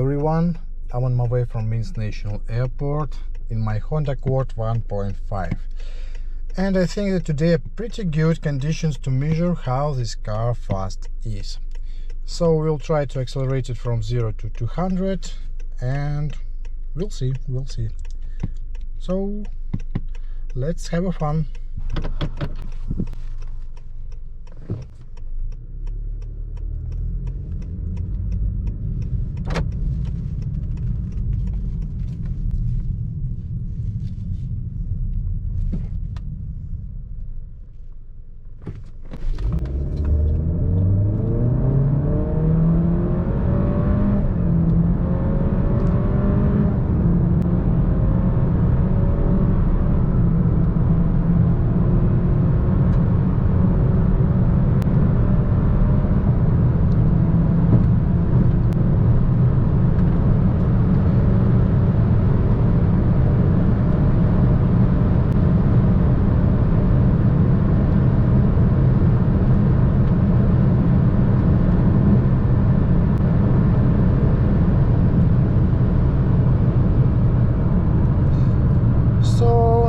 everyone, I'm on my way from Minsk National Airport in my Honda Accord 1.5, and I think that today are pretty good conditions to measure how this car fast is. So we'll try to accelerate it from 0 to 200 and we'll see. So let's have a fun.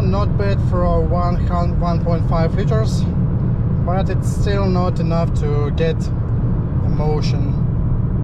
Not bad for 1.5 liters, but it's still not enough to get emotion.